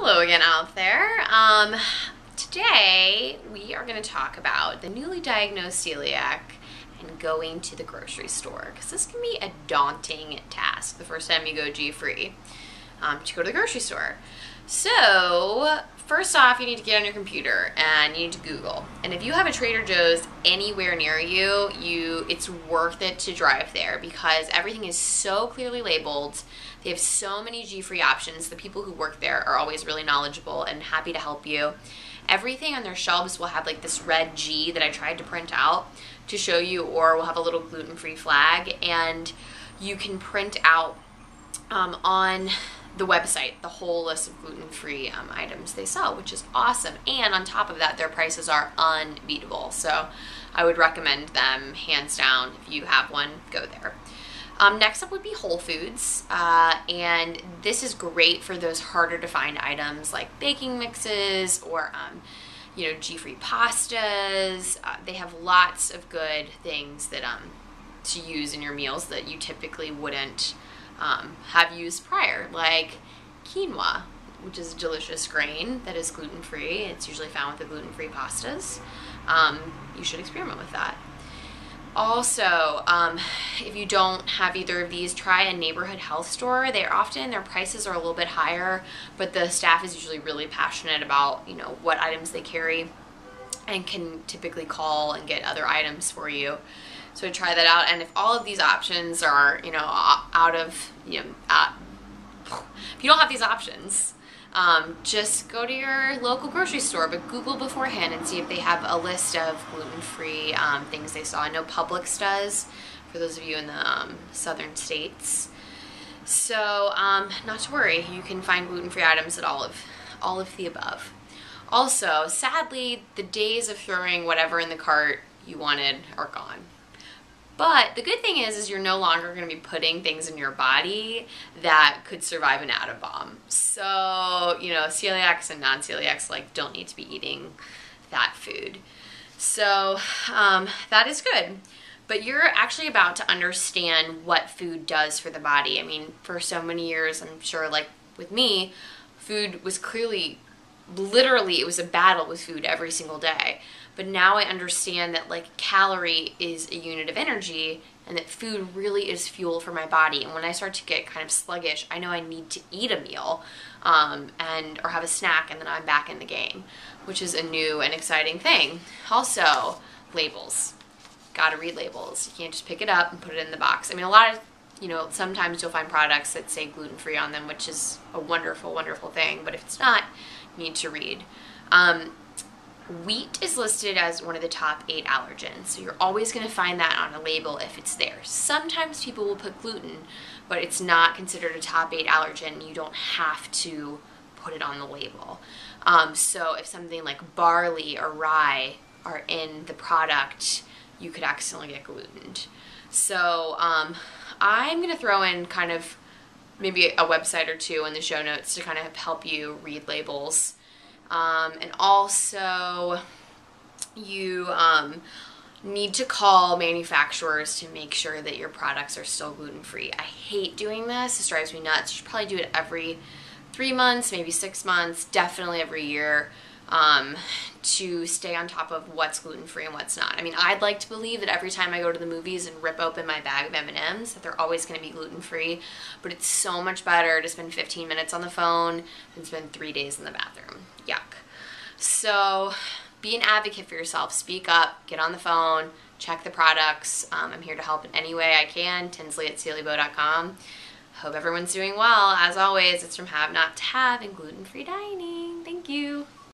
Hello again out there. Today we are going to talk about the newly diagnosed celiac and going to the grocery store, because this can be a daunting task the first time you go G-free to go to the grocery store. So first off, you need to get on your computer and you need to Google. And if you have a Trader Joe's anywhere near you, it's worth it to drive there because everything is so clearly labeled. They have so many G-free options. The people who work there are always really knowledgeable and happy to help you. Everything on their shelves will have like this red G that I tried to print out to show you, or will have a little gluten-free flag, and you can print out on the website the whole list of gluten-free items they sell, which is awesome. And on top of that, their prices are unbeatable. So I would recommend them hands down. If you have one, go there. Next up would be Whole Foods, and this is great for those harder to find items like baking mixes or G-free pastas. They have lots of good things that to use in your meals that you typically wouldn't have used prior, like quinoa, which is a delicious grain that is gluten-free. It's usually found with the gluten-free pastas. You should experiment with that. Also, if you don't have either of these, try a neighborhood health store. Their prices are a little bit higher, but the staff is usually really passionate about, what items they carry and can typically call and get other items for you. So try that out. And if all of these options are, if you don't have these options, just go to your local grocery store, but Google beforehand and see if they have a list of gluten-free things they sell. I know Publix does, for those of you in the southern states. So not to worry, you can find gluten-free items at all of the above. Also, sadly, the days of throwing whatever in the cart you wanted are gone. But the good thing is you're no longer going to be putting things in your body that could survive an atom bomb. So, celiacs and non-celiacs don't need to be eating that food. So that is good. But you're actually about to understand what food does for the body. I mean, for so many years, I'm sure, with me, food was literally, it was a battle with food every single day. But now I understand that calorie is a unit of energy and that food really is fuel for my body. And when I start to get kind of sluggish, I know I need to eat a meal or have a snack, and then I'm back in the game, which is a new and exciting thing. Also, labels. Gotta read labels. You can't just pick it up and put it in the box. I mean, sometimes you'll find products that say gluten-free on them, which is a wonderful, wonderful thing. But if it's not, you need to read. Wheat is listed as one of the top 8 allergens, so you're always going to find that on a label if it's there. Sometimes people will put gluten, but it's not considered a top 8 allergen. You don't have to put it on the label. So if something like barley or rye are in the product, you could accidentally get glutened. So I'm going to throw in kind of maybe a website or two in the show notes to kind of help you read labels. And also, you need to call manufacturers to make sure that your products are still gluten-free. I hate doing this. This drives me nuts. You should probably do it every 3 months, maybe 6 months, definitely every year, to stay on top of what's gluten-free and what's not. I mean, I'd like to believe that every time I go to the movies and rip open my bag of M&Ms that they're always going to be gluten-free, but it's so much better to spend 15 minutes on the phone than spend 3 days in the bathroom. Yuck. So be an advocate for yourself. Speak up, get on the phone, check the products. I'm here to help in any way I can. Tinsley@SaleyBeau.com. Hope everyone's doing well. As always, it's from Have Not to Have and gluten-free dining. Thank you.